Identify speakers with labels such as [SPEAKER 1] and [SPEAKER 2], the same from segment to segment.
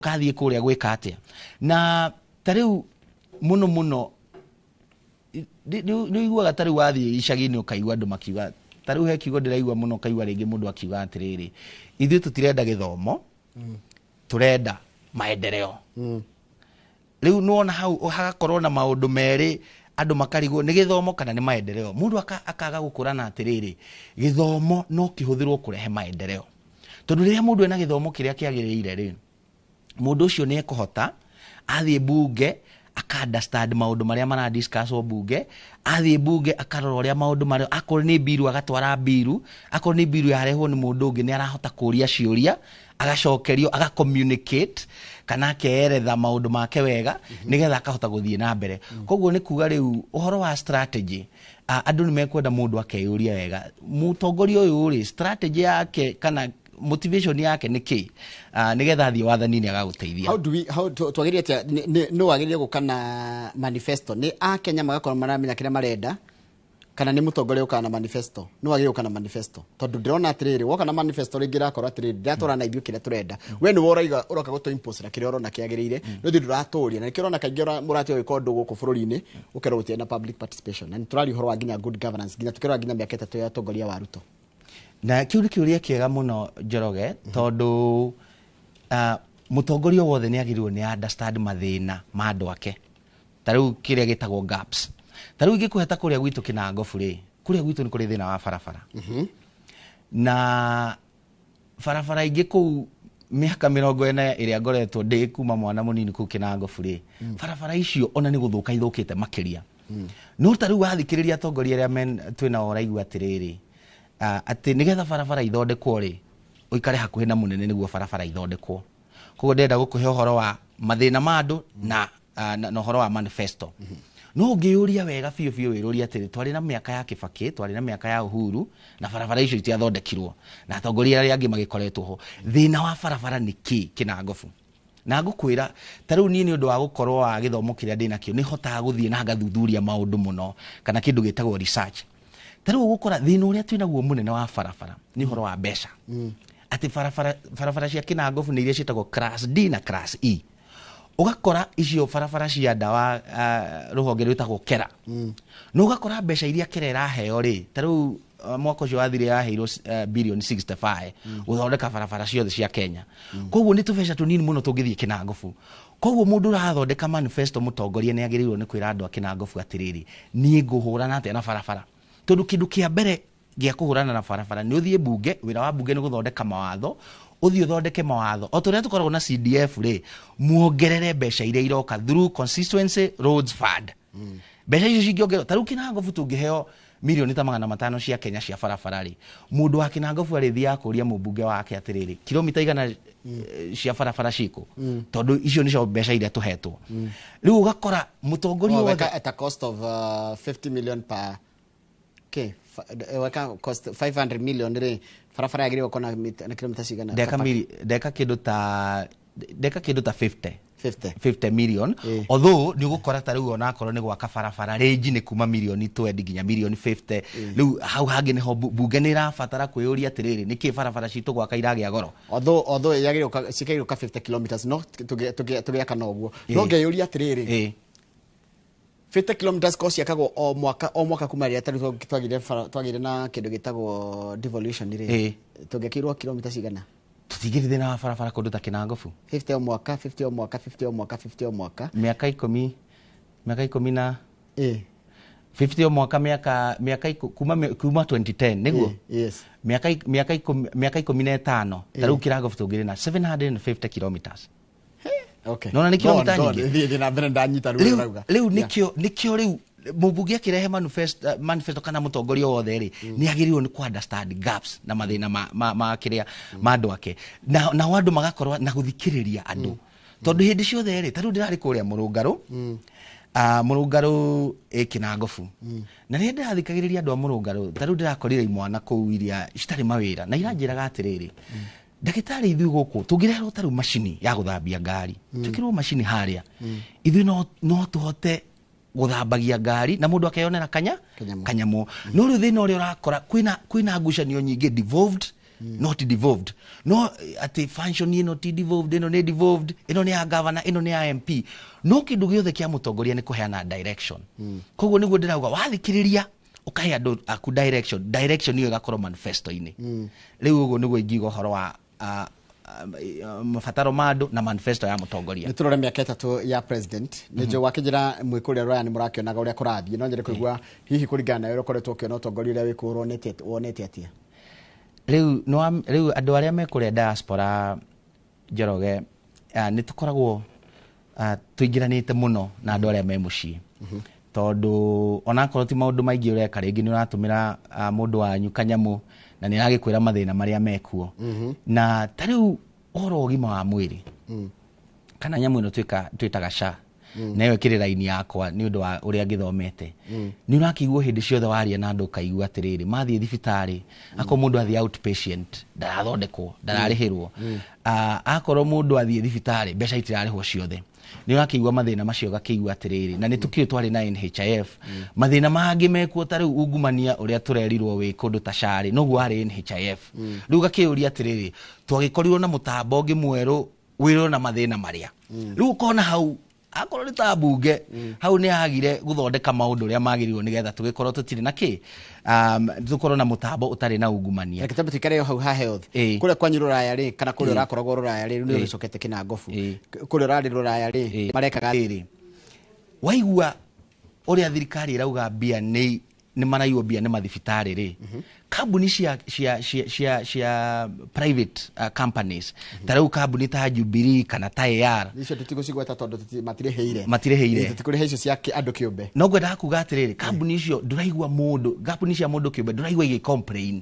[SPEAKER 1] kathie kuria gwika atia na tariu muno ni igua gatari wathie icagi-ini ukaigua andu makiuga tariu he kiugo ndiraigua muno kaigua ringi mundu akiuga atiriri ithuĩ tutirenda githomo turenda maendeleo riu nuona hau hagakorwo na maundu meri andu makarigwo ni githomo kana ni maendeleo mundu akaga gukurana atiriri githomo no kihuthirwo kurehe maendeleo tondu riria mundu ena githomo kiria kiagiriire ri mundu ucio ni ekuhota athie bunge aka understand maundu maria mara discuss o bunge athie bunge akarora uria maundu maria akoro ni biru agatwara biru akoro ni biru yarehwo ni mundu ungi ni arahota kuria ciuria agacokerio aga communicate kana akeeretha maundu make wega nigetha akahota guthie na mbere koguo ni kuga riu uhoro wa strategy andu ni mekwenda mundu akeyuria wega mutongoria uyu ri strategy yake kana motivation yake ni ki nigetha athie wathani-ini agaguteithia
[SPEAKER 2] how twagiria atia no wagiria gukana manifesto ni a Kenya magakorwo maramenya kire marenda kana ni mutongoria ukana manifesto no wagiria gukana manifesto tondu ndirona atiriri woka na manifesto ringi rakorwo atiriri ndatwara na ithuĩ kire turenda we ni woraiga uroka guto impose na kire urona kiagirire no thi nduratoria na kire urona kaingi murati oiko ndu guku bururi-ini ukero gutia na public participation na turari horo wa nginya good governance nginya tukero nginya miaka 3 ya utongoria wa Ruto
[SPEAKER 1] na kiuri kiuria kiega muno Njoroge tondu mutongoria wothe ni agirirwo ni understand mathina ma andu ake tariu kiria gitagwo gaps tariu ngikuheta kuria gwitu Kinangofu ri kuria gwitu ni kuri thina wa barabara na barabara ingi kuu miaka 40 iria ngoretwo ndi kuma mwana munini ku Kinangofu ri barabara icio ona ni guthuka ithukite makiria no tariu wathikiriria atongoria aria men twina oraigua atiriri ati nigetha barabara ithondekwo ri uikare hakuhi na munene niguo barabara ithondekwo koguo ndenda gukuhe uhoro wa mathina ma andu na uhoro wa manifesto no ngiyuria wega biu wiruria atiri twari na miaka ya Kibaki twari na miaka ya Uhuru na barabara icio itiathondekirwo na atongoria aria angi magikoretwo ho thina wa barabara ni ki Kinangofu na ngukwira tariu ni undu wa gukorwo wa githomo kiria ndina kio ni hotaga guthie na ngathuthuria maundu muno kana kindu gitagwo research tariu gukora thina uria twinaguo munene wa barabara ni horo wa mbeca ati barabara cia Kinangofu ni iria cietagwo class D na class E ugakora icio barabara cia ndawa ruhonge rwitagwo Kera no ugakora mbeca iria Kera iraheo ri tariu mwaka ucio wathire yaheirwo billion 65 uthondeka barabara ciothe cia Kenya koguo ni tubeca tunini muno tungithie Kinangofu koguo mundu urathondeka manifesto mutongoria ni agirirwo ni kwira andu a Kinangofu atiriri ni nguhurana atia na barabara tondu kindu kia mbere gia kuhurana na barabara ni uthie bunge wira wa bunge ni guthondeka mawatho uthie uthondeke mawatho o turia tukoragwo na CDF ri muongerere mbeca iria iroka through constituency roads fund mbeca icio cingiongerwo tariu Kinangofu tungiheo milioni ta 500 cia Kenya cia barabara ri mundu wa Kinangofu arithia kuria mubunge wake atiriri kilomita igana cia barabara ciko tondu icio nicio mbeca iria tuhetwo riu ugakora mutongoria wothe
[SPEAKER 2] at a cost of 50 million per weka cost 500 million ri barabara yagirirwo kona na kilomita cigana
[SPEAKER 1] deka kindu ta 50 million although ni gukora tariu ona akorwo ni gwaka barabara range ni kuma milioni 20 nginya milioni 50 riu hau hangi ni ho bunge ni rabatara kwiyuria atiriri niki barabara citu gwaka iragia goro
[SPEAKER 2] although yagirirwo cikairwo ka 50 kilometers no tugiaka na uguo no ngeyuria atiriri 50 kilometers cost yakagwo o mwaka kuma ria tariu twagire na kindu gitagwo devolution ri tungekirwo kilometers igana
[SPEAKER 1] tutigirithie na barabara kundu ta Kinangofu
[SPEAKER 2] 50 o mwaka 50 o mwaka 50 o mwaka 50 o mwaka
[SPEAKER 1] miaka 10 na 50 o mwaka miaka kuma 2010 niguo
[SPEAKER 2] yes
[SPEAKER 1] miaka 15 tariu Kinangofu tungire na 750 kilometers
[SPEAKER 2] okay
[SPEAKER 1] no na nikio mitanyingi
[SPEAKER 2] thie na mbere ndanyita rurauga
[SPEAKER 1] riu nikio riu mubunge akirehe manifesto kana mutongoria wothe ri ni agirirwo ni ku understand gaps na mathina ma kiria ma andu ake na wandu magakorwa na guthikiriria andu tondu hindi ciothe ri tariu ndirari kuria murungaru murungaru Kinangofu na ni ndirathikagiriria andu a murungaru tariu ndirakorire imwana kuu iria citari mawira na iranjiraga atiriri ndagitari ithu guku tungirehwo tariu machini ya guthambia ngari tukirwo machini haria ithu no tuhote guthambagia ngari na mundu akeyonera kanyamu no riu thina uria urakora kwina ngucanio nyingi devolved not devolved no ati function ino ti devolved ino ni devolved ino ni ya governor ino ni ya MP no kindu giothe kia mutongoria ni kuheana direction koguo niguo ndirauga wathikiriria ukahe andu aku direction iyo igakorwo manifesto ini riu uguo niguo ingiuga horo wa mabataro mando na manifesto ya mutongoria
[SPEAKER 2] ni turore miaka 3 ya president ni jo wakijira mwikuria roya ni murakionaga uria kurathie no nyere kuigua hihi kuringana na ukoretwo kiona utongoria uria wikurwo wonete atia
[SPEAKER 1] riu andu aria mekuria diaspora Njoroge ni tukoragwo tuingiranite muno na andu aria me mucii tondu ona korwo ti maundu maingi ureka ringi ni uratumira mundu wanyu kanyamu na ni agikwira mathina maria mekuo na tariu oro gima wa mwiri kana nyamu ino twitaga SHA na yo kiri line yakwa ni undu wa uria ngithomete ni urakigwo hindi ciothe waria na andu kaigua atiriri mathie thibitari ako mundu athie outpatient ndarathondekwo ndararihirwo akorwo mundu athie thibitari mbeca itirarihwo ciothe ni urakigwa mathina macio gakigwa atiriri na nitukire twari na NHIF mathina mangi mekuo tariu ungumania uria turerirwo wi kundu ta SHA noguo ari NHIF riu gakiuria atiriri twagikorirwo na mutambo ungi mweru wirwo na mathina maria riu kona hau akorwo ni ta bunge hau ni agire guthondeka maundu uria magirirwo nigetha tugikorwo tutiri na tukorwo na mutambo utari na ungumania
[SPEAKER 2] kitabu tikare hau ha health kule kwa nyururaya ri kana kule urakoragwo ruraya ri ni ucokete kina ngofu kule urari ruraya ri marekaga ri
[SPEAKER 1] waigua uria thirikari irauga bia ni maraiywo bia ni mathibitari ri kambuni cia private companies tarau kambuni ta Jubilee kana ta AR
[SPEAKER 2] icio tutigocigweta tondu matireheire tutikurihe icio cia andu kiumbe
[SPEAKER 1] no gwenda kuga atiriri kambuni icio nduraigwa mundu kambuni cia mundu kiumbe nduraigwa igi complain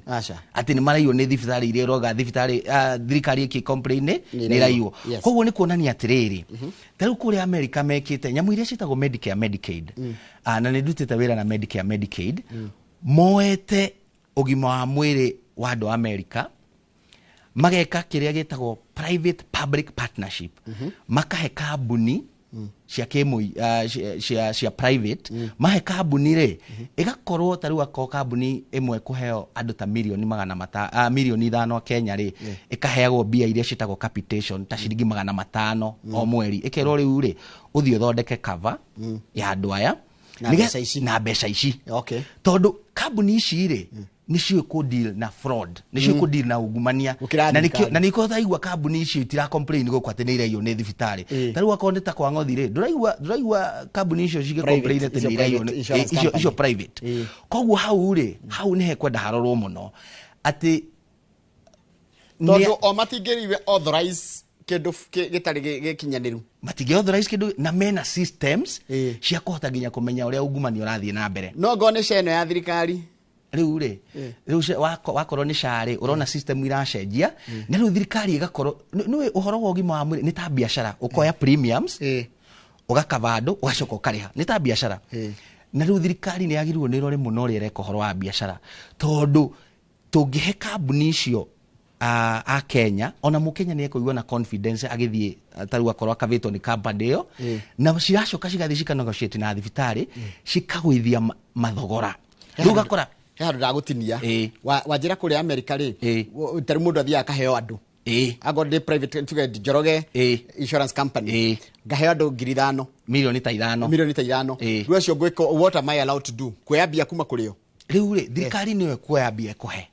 [SPEAKER 1] ati ni maraiywo ni thibitari iria roga thibitari thirikari iki complain ni raiywo koguo ni kuonania atiriri tarau kuri America mekite nyamu iria citagwo Medicare Medicaid na ni ndutite wira na Medicare Medicaid moete ugima wa mwiri wa andu America mageka kiria gitagwo private public partnership makahe kambuni cia kimui cia private mahe kambuni ri igakorwo tariu ako kambuni imwe kuheo andu ta milioni 500 Kenya ri ikaheagwo bia iria citagwo capitation ta ciringi 500 o mweri ikerwo riu ri uthio thondeke cover ya andu aya na mbeca ici tondu kambuni ici ri nicio ku deal na fraud nicio ku deal na ungumania na niko thaigwa kambuni ici tira complain go kwate ni irayo ni thibitari tariu akoneta kwa ngothi ri nduraigwa kambuni icio cige complain ati ni irayo icio private koguo hau ri hau ni hekwenda harorwo muno ati
[SPEAKER 2] tondu o matingiriwe authorize kindu gitari gikinyaniru
[SPEAKER 1] matige authorize kindu na mena systems cia kuhota nginya kumenya uria ungumania urathie na mbere
[SPEAKER 2] no ngone ceno ya thirikari
[SPEAKER 1] riu ri wakorwo ni SHA ri urona system iracenjia na riu thirikari igakorwo ni uhoro wa ugima wa mwiri ni ta biashara ukoya premiums ugakava andu ugacoka ukariha ni ta biashara na riu thirikari ni yagirirwo ni rore muno ri reka uhoro wa biashara tondu tungihe kambuni icio a Kenya ona mukenya ni ekuigwa na confidence agithie taru akorwo akavitwo ni company iyo na ciracoka cigathie cikanogotiate na thibitari cikagwithia mathogora riu gakora
[SPEAKER 2] handu ndagutinia wanjira kuri America ri tari mundu athia akaheo andu agode private tuge Njoroge insurance company ngaheo andu 5,000
[SPEAKER 1] milioni ta 5
[SPEAKER 2] riu acio gwiko what am I allowed to do kweyambia kuma kurio
[SPEAKER 1] riu ri thirikari niwe kweyambia kuhe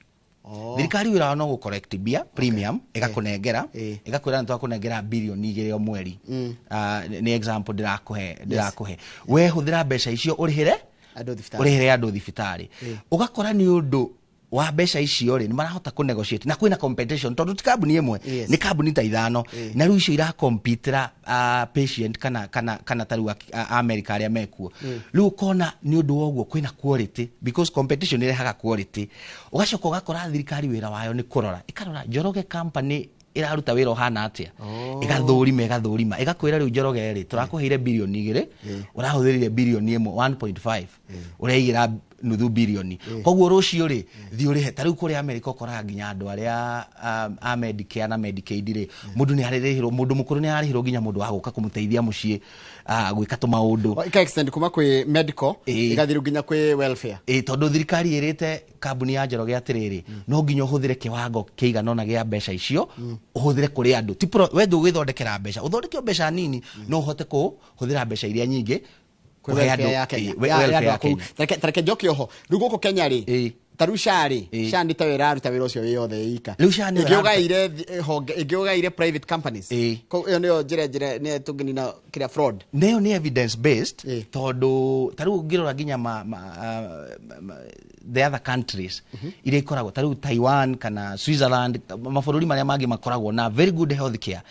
[SPEAKER 1] thirikari wira no go correct bia premium igakunengera igakwira ntu akunengera bilioni 2 o mweri ni example ndirakuhe we huthira mbeca icio urihire andu thibitari ugakora ni undu wa mbeca icio ri ni marahota ku negotiate na kwina competition tondu ti kambuni imwe ni kambuni ta 5 na riu icio ira compete patient kana taru America aria mekuo riu kona ni undu woguo kwina quality because competition irehaga quality ugacoka ugakora thirikari wira wayo ni kurora ikarora Njoroge company iraruta wira hana atia igathurima igakwira riu Njoroge ri turakuheire bilioni 2 urahuthirire bilioni 1.5 uraigira nuthu bilioni koguo rucio ri thi urihe ta riu kuri America ukora nginya andu aria a Medicare na Medicaid ri mundu ni aririhirwo mundu mukuru ni arihirwo nginya mundu wa guka kumuteithia mucii gwika tu maundu
[SPEAKER 2] ika extend kuma kwi medical igathiru nginya kwi welfare
[SPEAKER 1] tondu thirikari irite kambuni ya Njoroge atiriri no nginya uhuthire kiwango kiigana na gia mbeca icio uhuthire kuri andu ti we ndugithondekera mbeca uthondeke mbeca nini no uhote kuhuthira mbeca iria nyingi
[SPEAKER 2] welfare ya Kenya tareke njoke oho riu guku Kenya ri taru shari shandi tawira aruta wira ucio yothe ika igiugaire private companies ko iyo niyo njire ne tugini na kira fraud
[SPEAKER 1] neyo ni evidence based tondu taru ngirora ginya the other countries ile ikoragwo taru Taiwan kana Switzerland mabũrũri maria mangi makoragwo na very good health care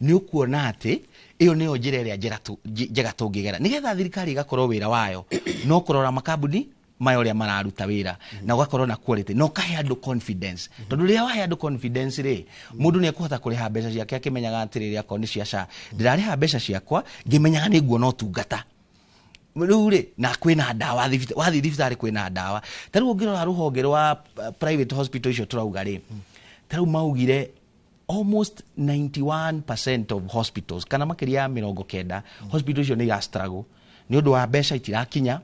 [SPEAKER 1] ni ukuona ati iyo niyo njira iria njega tungigera nigetha thirikari igakorwo wira wayo no kurora makambuni mayo ria mararuta wira na ugakorwo na quality no kahe andu confidence tondu ria wahe andu confidence ri mundu ni ekuhota kuriha mbeca ciake akimenyaga atiriri akoni cia SHA ndirariha mbeca ciakwa ngimenyaga ni nguona utungata riu ri na kwina ndawa wathi thibitari kwina ndawa tariu ungirora ruhonge rwa private hospital icio turauga ri tariu maugire almost 91% of hospitals kana makiria 90 hospitals icio ni struggle ni undu wa mbeca itirakinya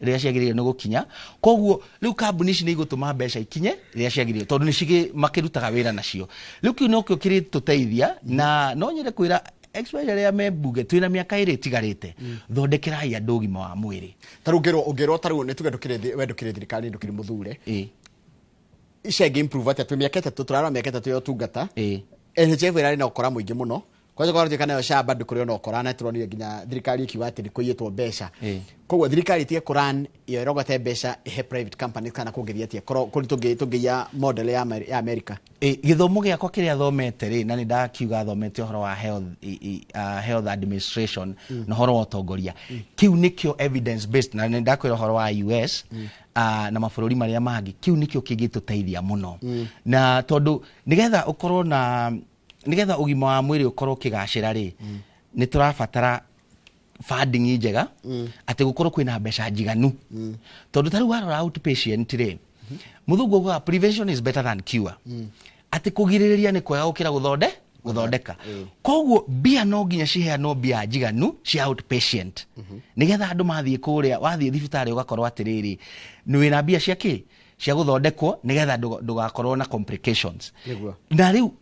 [SPEAKER 1] ria ciagiririo no gukinya koguo riu kambuni ici ni igutuma mbeca ikinye ria ciagiririo tondu ni cigi makirutaga wira nacio riu kiu no kio kiri tuteithia na no nyire kwira especially ya membunge twina miaka iri tigarite thondekerai andu ugima wa mwiri
[SPEAKER 2] taru ngero taru ni tuge ndukire thirikari ndukire muthure icenge improve ati miaka 3 turara miaka 3 yo tungata NHF irari na ukora muingi muno kwaje kwa ruteka nayo SHA bado kuri no ukora na turonire nginya thirikari ikiwa ati ni kuyitwo mbeca koguo thirikari tie kuran iyo rogote mbeca he private companies kana kungithia tie kuri tungia model ya America
[SPEAKER 1] githomo giakwa kiria thomete ri na ni ndakiuga thomete horo wa health administration na horo wa utongoria kiu nikio evidence based na ni ndakwira horo wa US na mabũrũri maria mangi kiu nikio kingituteithia muno na tondu nigetha ukorwo na nigetha ugima wa mwiri ukorwo kigacira ri ni turabatara funding njega ati gukorwo kwina mbeca njiganu tondu tari warora outpatient ri muthungu gwa prevention is better than cure ati kugiririria ni kwega gukira guthondeka koguo bia no nginya ciheanwo bia njiganu cia outpatient nigetha andu mathie kuria wathie thibitari ugakorwo atiriri ni wina bia cia ki cia guthondekwo nigetha ndugakorwo na complications na riu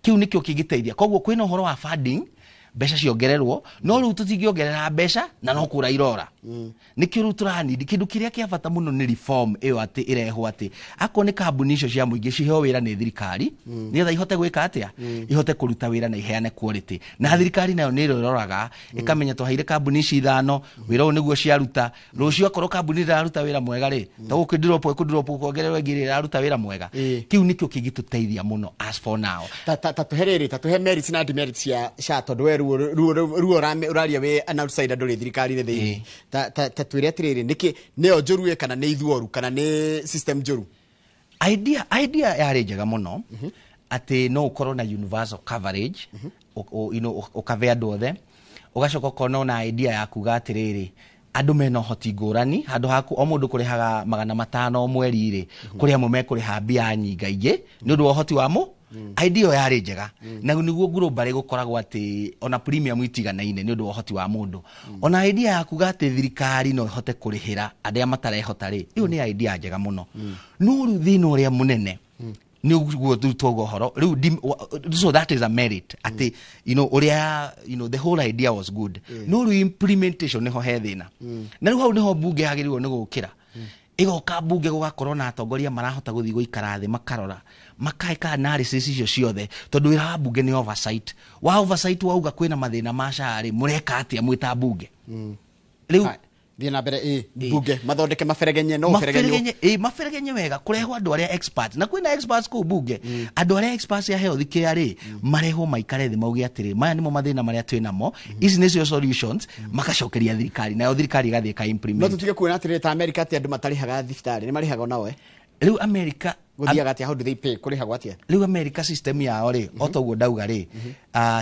[SPEAKER 1] kiu nikio kigiteithia koguo kwina uhoro wa funding mbeca ciongererwo no riu tutingiongerera mbeca na no kura irora nikio riu turani kindu kiria kia bata muno ni reform iyo ati irehwo ati akwo ni kambuni icio cia muingi ciheo wira ni thirikari nigetha ihote gwika atia ihote kuruta wira na iheane quality na thirikari nayo ni iroraga ikamenya twaheire kambuni ici ithano wira u niguo ciaruta rucio akorwo kambuni iraruta wira mwega ri to ukindropo kuongererwo ingiri iraruta wira mwega kiu nikio kigituteithia muno as for now
[SPEAKER 2] tatuhe merits na demerits ya SHA tondu weru uraria we an outsider nduri thirikari ri thii twire atiriri niki neo njorue kana ni ithuoru kana ni system njoru
[SPEAKER 1] idea yari njega muno ati no ukorwo na universal coverage ukave andu othe ugacoka ukorwo na idea ya kuga atiriri andu mena hoti ngurani handu haku o mundu kurihaga 500 mweri ri kuri amwe mekuriha mbia nyingaingi ni undu wa hoti wamo idea yari njega na niguo global gukoragwo ati ona premium itiganaine ni undu wa hoti wa mundu ona idea ya kuga ati thirikari no ihote kurihira andu matarehota ri iyo ni idea njega muno no ru thino uria munene ni uguo tutogo horo so that is a merit ati uria the whole idea was good no ru implementation niho he thina na riu hau niho bunge hagirirwo ni gukira igoka bunge gugakorwo na atongoria marahota guthii guikara thi makarora makaika analysis icio ciothe tondu wira wa bunge ni oversight wauga kwina mathina ma SHA ri mureka atia mwita bunge riu
[SPEAKER 2] Dina bere bunge mathondeke maferegenye no
[SPEAKER 1] maferegenye wega kureho andu aria experts na kwina experts ku bunge andu aria experts ya health care ri mareho maikare thi maugi atiri maya nimo mathina maria twina mo ici nicio solutions makacokeria thirikari nayo thirikari gathie ka implement
[SPEAKER 2] no tutige kuona atiri ta America ati andu matarihaga thibitari ni marihaga nao
[SPEAKER 1] riu America
[SPEAKER 2] guthiaga atia how do they pay kurihaga atia
[SPEAKER 1] riu America system yao ri otoguo ndauga ri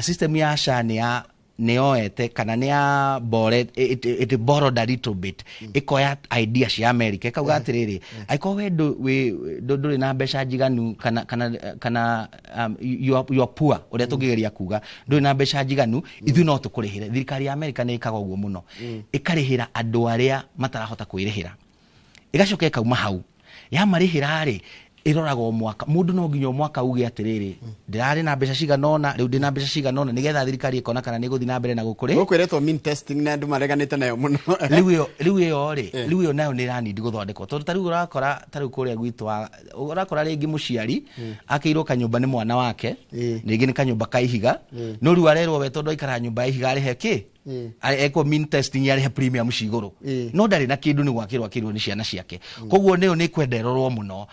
[SPEAKER 1] system ya SHA ni ya neoete kana nea borrowed it borrowed a little bit ikoya idea cia America kauga atiriri aiko we nduri na mbeca njiganu kana you are poor uria tungigeria kuga nduri na mbeca njiganu ithu no tukurihire thirikari ya America ni ikaga uguo muno ikarihira andu aria matarahota kwirihira igacoka ikauma hau ya marihira ri irorago mwaka mundu no nginya mwaka uge atiriri ndirari na mbeca ciganona riu ndina mbeca ciganona nigetha thirikari ikona kana ni guthi na mbere na gukuri
[SPEAKER 2] gukwiretwo mean testing na andu mareganite nayo muno
[SPEAKER 1] riu iyo nayo ni rani ndi guthondekwo tondu tariu urakora tariu kuria gwitu urakora ringi muciari akirwo kanyumba ni mwana wake ringi ni kanyumba kaihiga no riu arerwo we tondu aikara nyumba ihiga ari heki eko mean testing yari he premium ciguru no ndari na kindu ni gwakirwo ni ciana ciake koguo niyo ni kwenderorwo muno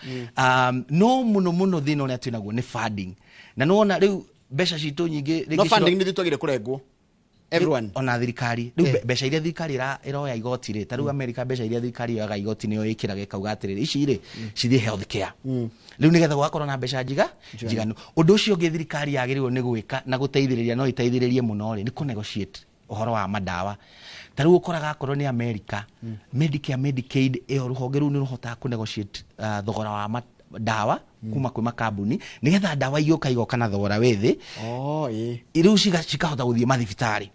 [SPEAKER 1] no muno thina uria twinaguo ni funding na no ona riu mbeca citu nyingi
[SPEAKER 2] no funding ni thitwagire kurengwo everyone
[SPEAKER 1] ona thirikari riu mbeca iria thirikari iroya igoti ri tariu America mbeca iria thirikari yoga igoti niyo ikiraga ikauga atiriri ici ri cithi health care riu nigetha gwakorwo na mbeca njiganu undu ucio ngi thirikari yagirirwo ni gwika na guteithiriria no iteithiririe muno ri ni ku negotiate uhoro wa madawa tariu ukoraga akorwo ni America Medicare Medicaid iyo ruhonge ru ni ruhota ku negotiate thogora wa dawa kuma kwi makambuni nigetha dawa iyoka igoka na thogora wethi riu cikahota guthie mathibitari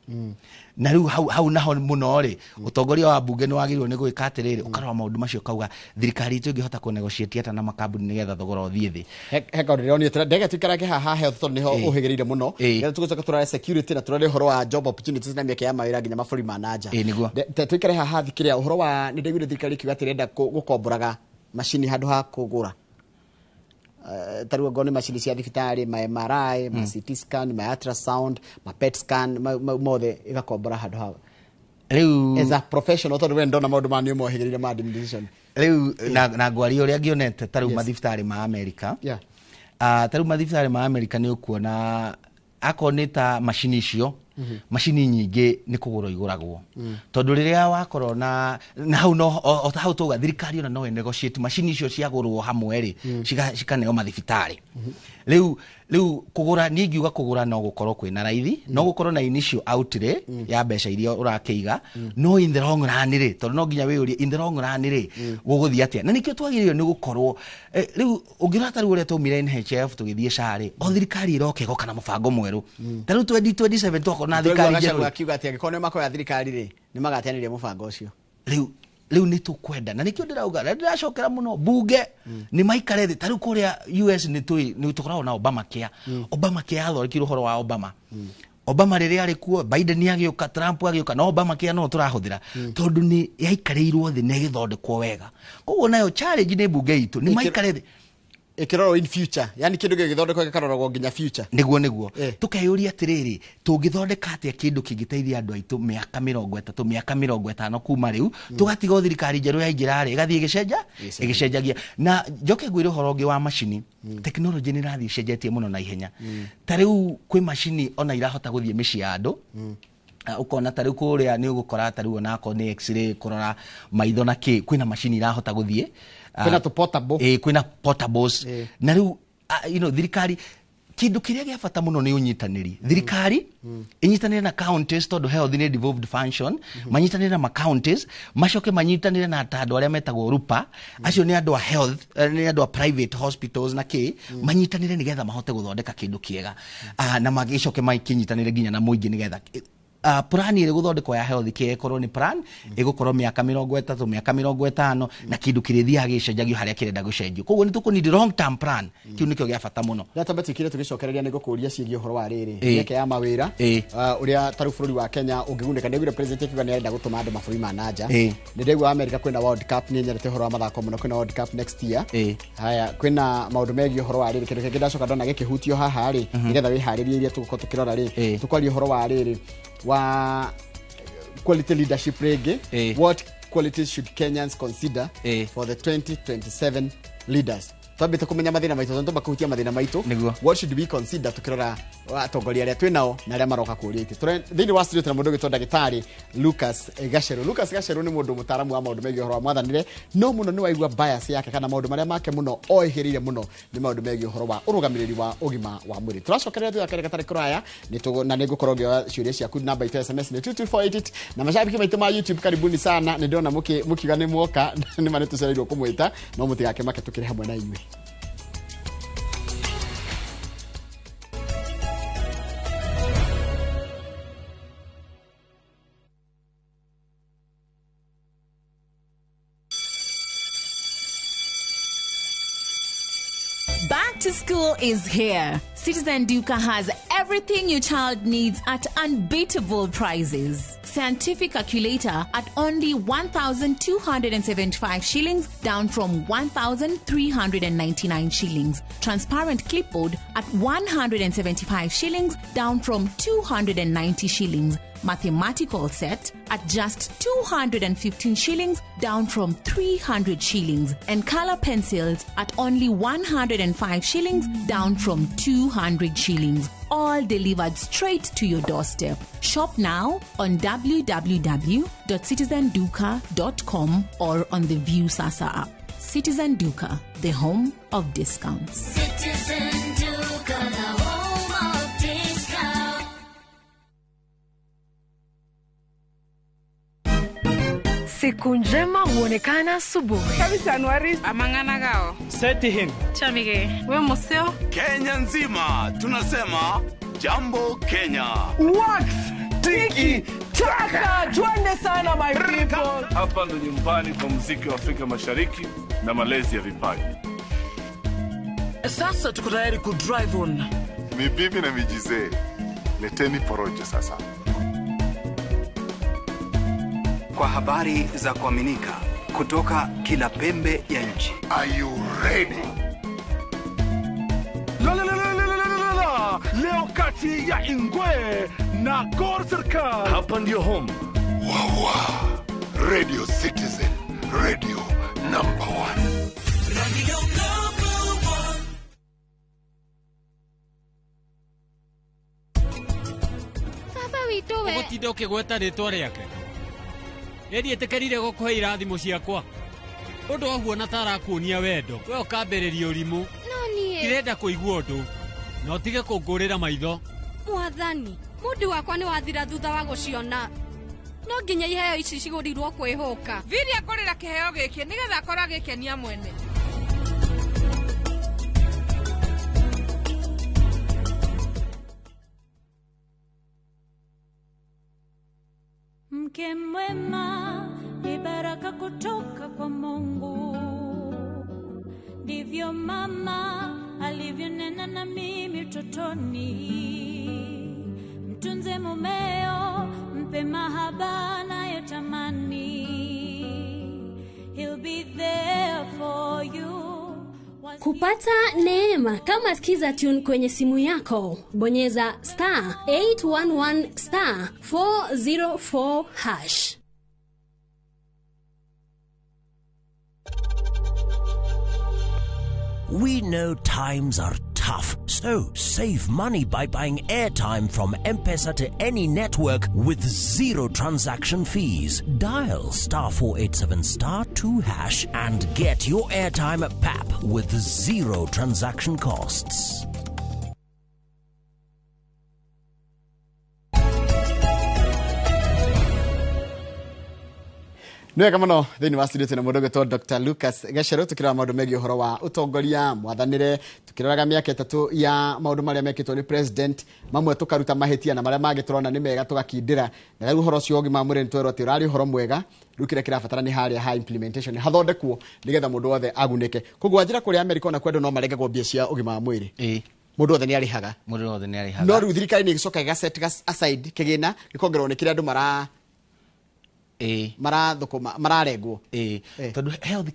[SPEAKER 1] na riu hau naho muno ri utongoria wa bunge ni wagirwo ni gwika atiriri ukarwa maundu macio kauga thirikari itu ingihota ku negotiate ata na makambuni nigetha thogora uthie thi
[SPEAKER 2] heka urioni etera ndege tuikarage haha health tondu niho uhigereire muno nigetha tugucoka turare security na turare uhoro wa job opportunities na mieke ya mawira nginya maburi ma nanja tuikare haha thikiria uhoro wa ni ndegwire thirikari kiuga atirenda gukomboraga machini handu ha kugura tariu ngone machini cia thibitari ma MRI ma CT scan ma ultrasound ma PET scan mothe igakombora handu ha riu as a professional tondu we ndona maundu ma ni mo higirire ma administration
[SPEAKER 1] riu na ngwari uria ngionete tariu mathibitari ma America tariu mathibitari ma America ni ukuona akoneta machini icio machini nyingi ni kuguro iguragwo tondu riria wakorwo na hau no hau tuga thirikari ona no negotiate machini icio ciagurwo hamwe ri cikaneo mathibitari riu kugura ni ngiuga kugura no gukorwo kwina raithi no gukorwo na initial outlay ya mbeca iria urakeiga no in the long run ri tondu no nginya we uri in the long run ri guguthia atia na nikio twagirio ni gukorwo riu ungirata riu uria tumire NHF tugithie shari o thirikari iroke goka na mubango mweru tariu 2027 twako na thirikari
[SPEAKER 2] njeru akiuga atia ngikono makoya thirikari ri ni magatianirie mubango ucio
[SPEAKER 1] riu ni tukwenda na nikio ndirauga ndiracokera muno bunge ni maikare thi tariu kuria US ni tukoragwo na Obama care athorikirwo horo wa Obama riria ari kuo Biden agioka Trump agioka no Obama care no turahuthira tondu ni yaikareirwo thi ne githondekwo wega koguo nayo challenge ni bunge itu ni maikare thi
[SPEAKER 2] ikiroro in future yani kindu githondekwo gikaroragwo nginya future
[SPEAKER 1] niguo tukeyuria atiriri tungithondeka atia kindu kingiteithia andu aitu miaka 30 miaka 50 kuma riu tugatiga thirikari njeru ya injirari igathie igicenjagia na njoke ngwire horo ngi wa machini technology ni rathie cenjetie muno na ihenya tariu kwi machini ona irahota guthie mici ya andu ukona tariu kuria ni ugukora tariu ona ko ni x-ray kurora maitho na ki kwina machini irahota guthie
[SPEAKER 2] kwina to portable
[SPEAKER 1] kwina portables na riu thirikari kindu kiria gia bata muno ni unyitaniri thirikari inyitanire na counties tondu health ni devolved function manyitanire na counties macoke manyitanire na andu aria metagwo rupa acio ni andu a health ni andu a private hospitals na ki manyitanire nigetha mahote guthondeka kindu kiega na magicoke makinyitanire nginya na muingi nigetha plan ire guthondekwo ya health care ikorwo ni plan igukorwo miaka 30 miaka 50 na kindu kirithia agicenjagio haria kirenda gucenjio koguo ni tukunid long term plan kiu nikio gia bata muno
[SPEAKER 2] ndatambatikire tugicokereria ni gukuria ciĩgie uhoro wa riri mieke ya mawira uria taru bururi wa Kenya ungiguneka ndegire president kiuga ni arenda gutuma andu maburi ma nanja ni ndegwa America kwina World Cup ni nyerete uhoro wa mathako muno kwina World Cup next year haya kwina maundu megie uhoro wa riri kindu kingi ndacoka ndona gikihutio haha ri nigetha wiharirie iria tuguko tukirora ri tukwaria uhoro wa riri wa quality leadership rege what qualities should Kenyans consider for the 2027 leaders twambite kumenya mathina maitu tondu bakuhutia mathina maitu what should we consider tukirora atongoria aria twinao na aria maroka kuria iti thini wa studio tuna mundu gitwa ndagitari Lucas Gacheru ni mundu mutaramu wa maundu megi horo mwathanire no muno ni waigua bias yake kana maundu maria make muno oihirire muno ni maundu megi horo wa urugamiriri wa ugima wa mwiri turacokereria tu yakare gatari kuraya na nigukorwo ngioya ciuria ciaku namba itu SMS ni 2248 na mashabiki maitu ma YouTube karibuni sana ni ndona mukiga ni mwoka ni mane tucereirwo kumwita no mutigake make tukire hamwe na inywe.
[SPEAKER 3] Back to school is here. Citizen Duka has everything your child needs at unbeatable prices. Scientific calculator at only 1,275 shillings, down from 1,399 shillings. Transparent clipboard at 175 shillings, down from 290 shillings. Mathematical set at just 215 shillings, down from 300 shillings. And color pencils at only 105 shillings, down from 200 shillings. All delivered straight to your doorstep. Shop now on www.citizenduka.com or on the View Sasa app. Citizen Duka, the home of discounts.
[SPEAKER 4] Citizen Duka, the home of discounts.
[SPEAKER 5] Siku njema huonekana asubuhi.
[SPEAKER 6] Kabisa Januari amangana gao.
[SPEAKER 7] Seti hin.
[SPEAKER 6] Chamige, we museo.
[SPEAKER 8] Kenya nzima tunasema jambo Kenya.
[SPEAKER 7] Wax, tiki, taka. Twende sana my people.
[SPEAKER 9] Hapa ndo nyumbani kwa muziki wa Afrika Mashariki na malezi ya vipaji.
[SPEAKER 7] Sasa tuko tayari ku drive on.
[SPEAKER 10] Mibibi na mijize. Leteni porojo sasa.
[SPEAKER 11] Kwa habari za kuaminika kutoka kila pembe ya nchi.
[SPEAKER 10] Are you ready?
[SPEAKER 9] Leo kati ya Ingwe na Gor Serikali. Hapa ndio home.
[SPEAKER 10] Wawa. Radio Citizen. Radio number 1.
[SPEAKER 4] Radio number 1. Baba wito we.
[SPEAKER 12] Ugotinda ukigweta ritwa riake. Eri etekerire gukuhe irathimo ciakwa. Undu ahuona tara kuonia wendo. We ukambiriria urimu.
[SPEAKER 4] No nie.
[SPEAKER 12] Kirenda kuigua undu. Na utige kungurira maitho.
[SPEAKER 4] Mwathani, mundu wakwa ni wathira thutha wa guciona. No nginya iheo ici cigurirwo kwihuka.
[SPEAKER 6] Viri akorera kiheo giki nigetha akora gikenia mwene.
[SPEAKER 13] Mke mwema ni baraka kutoka kwa Mungu. Ndivyo mama alivyonena na mimi utotoni. Mtunze mumeo, mpe mahaba nayotamani. He'll be there for you.
[SPEAKER 14] Kupata neema kama sikiza tune kwenye simu yako, bonyeza *811*404#.
[SPEAKER 15] We know times are tough, so save money by buying airtime from M-Pesa to any network with zero transaction fees. Dial *487*2# and get your airtime PAP with zero transaction costs.
[SPEAKER 2] Nwe kama no thini wa studio tena mundu gitwa Dr. Lucas Gacheru tukira maundu megi uhoro wa utongoria mwathanire tukiraga miaka 3 ya maundu maria mekitwo ni president mamwe tukaruta mahitia na maria magiturona ni mega tugakindira na riu uhoro cio ngima mwire ntwero ati urari uhoro mwega rukire kirabatara ni haria ha implementation hathondekwo nigetha mundu wothe agunike kugwa njira kuri America na kwendo no marengagwo mbia cia ugima mwire mundu wothe ni arihaga no riu thirikari ni gicoka gaset aside kigina gikongerwo ni kire andu mararengwo
[SPEAKER 1] tondu health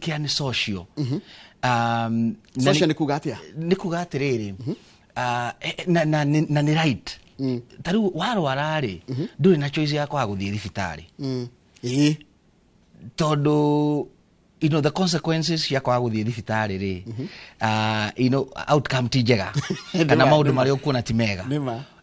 [SPEAKER 1] care ni social
[SPEAKER 2] social ni kuga atia
[SPEAKER 1] ni kuga atiriri na ni right tariu warwara ri nduri na choice yakwa guthii thibitari tondu you know the consequences ya kwa guthie thibitari ri you know outcome ti njega kana maundu mari ukuona ti mega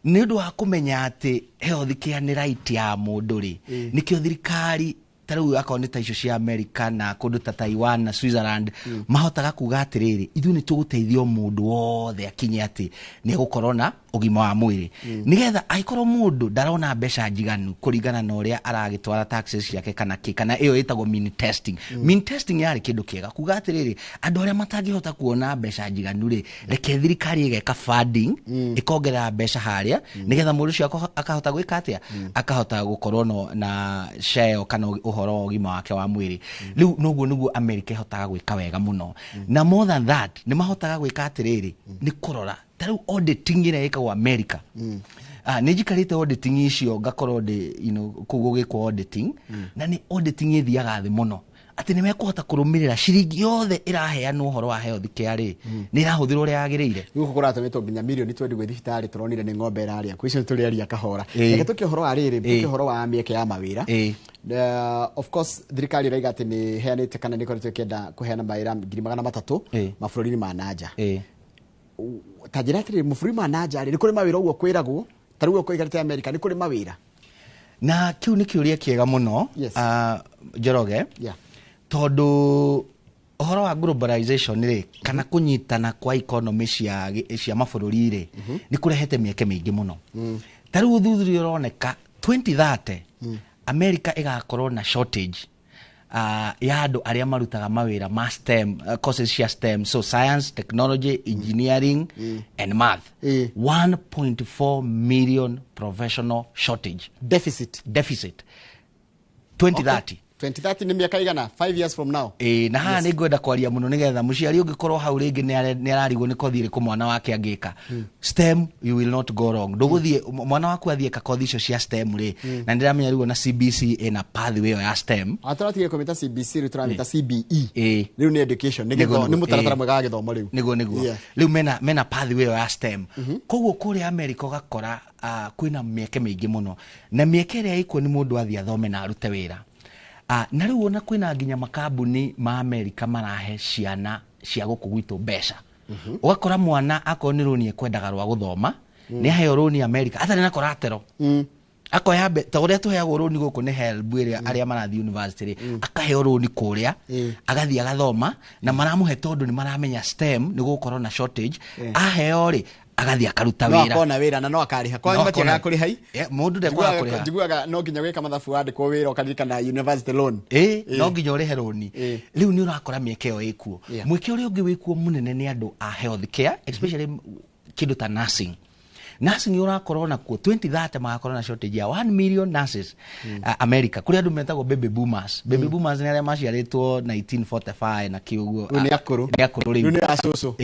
[SPEAKER 1] ni undu wa kumenya ati health care ni right ya mundu ri nikio thirikari taru akoni ta icio cia America na kundu ta Taiwan na Switzerland mahotaga kuga atiriri ithu ni tuguteithio mundu wothe akinye ati ni gukorwo na ugima wa mwiri nigetha aikorwo mundu ndarona mbeca njiganu kuringana na uria aragitwara taxes yake kana iyo itagwo mean testing mean testing yari kindu kiega kuga atiriri andu aria matangihota kuona mbeca njiganu ri reke thirikari igeka funding ikongerera mbeca haria nigetha mundu cio akahota gwika atia akahota gukorwo na share kana uhoro ugima wake wa mwiri riu nuguo America ihotaga gwika wega muno na more than that ni mahotaga gwika atiriri ni kurora taru auditing ira ika wa America nijikarite auditing icio ngakorwo you know kugugikwo auditing na ni auditing ithiaga thi muno ati ni mekuhota kurumirira ciringi yothe iraheanwo uhoro wa health care ni irahuthirwo uria yagirire
[SPEAKER 2] guko kuratametwo nginya milioni 20 gwe thibitari turonire ni ng'ombe iraria kwicio turiaria kahora reke tuke uhoro wa riri tuke uhoro wa mieke ya mawira of course thirikari raiga ati ni heanite kana ni koretwo kenda kuheana mawira 300 mabũrũri ma nanja tajira atiri mabũrũri ma nanja ni kuri mawira uguo kwiragwo taruo kuigarite America ni kuri mawira
[SPEAKER 1] na kiu ni kiuria kiega muno Njoroge tondu uhoro wa globalization ri kana kunyitana kwa economy cia mabũrũri ri ni kurehete mieke mingi muno taru thuthuria uroneka 2030 America igakorwo na shortage ya andu aria marutaga mawira ma STEM courses cia STEM so science technology engineering and math 1.4 million professional shortage deficit 2030
[SPEAKER 2] 2030 ni miaka igana 5 years from now
[SPEAKER 1] na haha ni ngwenda kwaria muno nigetha muciari ungikorwo hau ringi ni ararigwo ni kothi iriku mwana wake angika STEM you will not go wrong nduguthie mwana waku athie ka kothi icio cia STEM ri na ndiramenya rigo na CBC ina pathway ya STEM
[SPEAKER 2] ataratige komita CBC ri turamita CBE riu ni education ni mutaratara mwega wa githomo riu riu mena pathway ya STEM koguo kuri America gakora kwina mieke mingi muno na mieke ria iko ni mundu athia thome na arute wira na riu ona kwina nginya makambuni ma America marahe ciana cia guku gwitu mbeca ugakora mwana akonirwo ekwendaga rwa guthoma ni aheo roni America atari na koratero akoya ta uria tuheagwo roni guku ni HELB aria marathi university akaheo roni kuria agathia gathoma na maramuhe tondu ni maramenya STEM ni gukorwo na shortage aheo ri agathia karuta wira no akona wira na no akariha kwa nima tiaga kuri hai
[SPEAKER 1] mundu ndekwa kuriha
[SPEAKER 2] njiguaga no nginya gwika mathabu wandikwo wira ukathika na university loan
[SPEAKER 1] no nginya urihe roni riu ni urakora miekeo ikuo mweke uria ungi wikuo munene ni andu a health care especially kindu ta nursing urakorwo na kuo 2030 magakorwo na shortage ya 1 million nurses America kuri andu metagwo baby boomers ni aria maciaritwo 1945 na kiugo
[SPEAKER 2] ni akuru
[SPEAKER 1] riu
[SPEAKER 2] ni asoso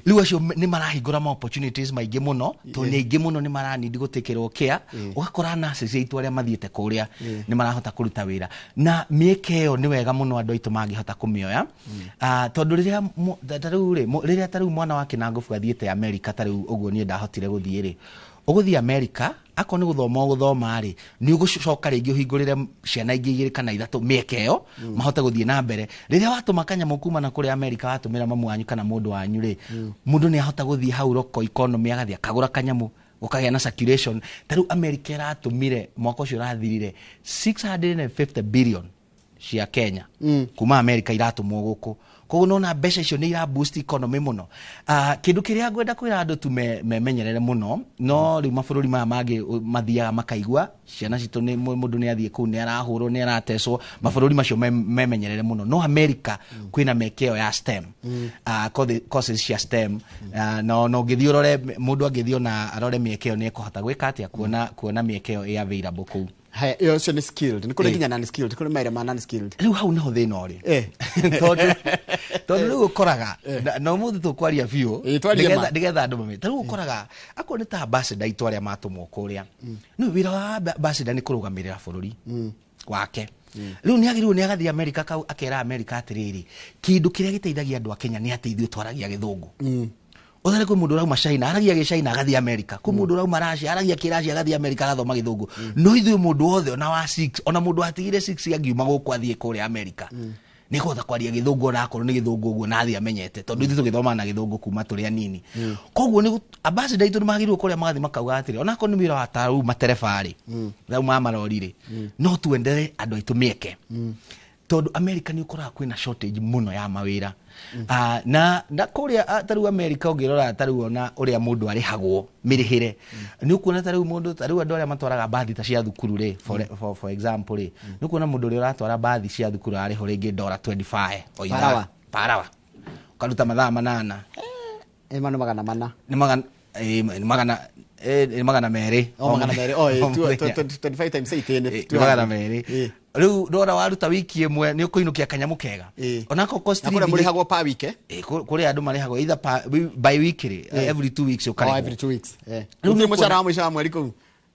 [SPEAKER 1] riu acio ni marahingura ma opportunities maingi muno to ni aingi muno ni maranidi gutekerwo care ugakora nurses aitu aria mathiete kuria ni marahota kuruta wira na mieke yo ni wega muno andu aitu mangihota kumioya tondu riria taru mwana wake na ngufu athiete America taru uguo ni ndahotire guthie uguthi America ako ni guthoma ri ni ugucoka ringi uhingurire ciana ingi igiri kana ithatu miekeo mahote guthie na mbere riria watuma kanyamu kuma na kuri America watumira mamu wanyu kana mundu wanyu ri mundu ni ahota guthie hau roko economy agathia kagura kanyamu ukagia na circulation taru America iratumire mwaka ucio rathirire 650 billion cia Kenya kuma America iratumwo guku koguo nona mbeca icio ni ira boost economy muno kindu kiria ngwenda kwira andu tu memenyerere muno no riu mabũrũri maya mangi mathiaga makaigua ciana citu ni mundu ni athie kuu ni arahurwo ni arateswo mabũrũri macio memenyerere muno no America kwina mekeo ya STEM courses cia STEM no ngithio rore mundu angithio na arore mekeo ni ekuhota gwika atia kuona mekeo ya available kuu
[SPEAKER 2] hai yo ni skilled ni kuri nginya non skilled kuri maire ma non skilled
[SPEAKER 1] riu hau naho thina uri tondu riu ukoraga no mundu tukwaria biu nigetha andu mamita riu ukoraga akwo ni ta ambassador itu aria matumwo kuria no wira wa ambassador ni kurugamirira bũrũri wake riu ni agirirwo ni agathie America kau akera America atiriri kindu kiria giteithagia andu a Kenya ni ateithio twaragia githungu Othare ko mundu rauma China aragia ge China agathia America ko mundu rauma Russia aragia kiracia agathia America gathoma githungu no ithuĩ mundu wothe ona wa 6 ona mundu atigire 6 angiuma guku athie kuri America nä kåhota kwaria gä thå ngå ona akorwo nä gä thå ngå å guo nathi amenyete tondå ithuä tå gä thoma na gä thå ngå kuma tå rä anini koguo nä ambassador aitå nä magä rwo kå rä a magathi makauga atä rä ona akorwo nä wä ra wa tarä u materebarä rau ma marorirä no tuendere andå aitå mä eke tondå America nä å koraga kwä na shortage må no ya mawä ra na kå rä a tarä u America å ngä rora tarä u ona å rä a må ndå arä hagwo mä rä hä re nä å kuona tarä u må ndå tarä u andå arä a matwaraga mbathi ta cia thukuru rä for example rä nä å kuona må ndå å rä a å ratwara mbathi cia thukuru arä ho rä ngä $25 o ithaa parawa ukaruta mathaa 8
[SPEAKER 2] nä magana mana
[SPEAKER 1] nä magana merä
[SPEAKER 2] 25 times 8
[SPEAKER 1] magana merä rä u rora waruta wiki ĩmwe nĩ ũkũinũkia kia kanyamũ kega onako cost
[SPEAKER 2] living mũrĩ hagwo per week
[SPEAKER 1] kũrĩ andũ marĩ hagwo either by week every 2 weeks ũkarĩhwo
[SPEAKER 2] every 2 weeks rĩu mũcara wa mũico wa mweri kũu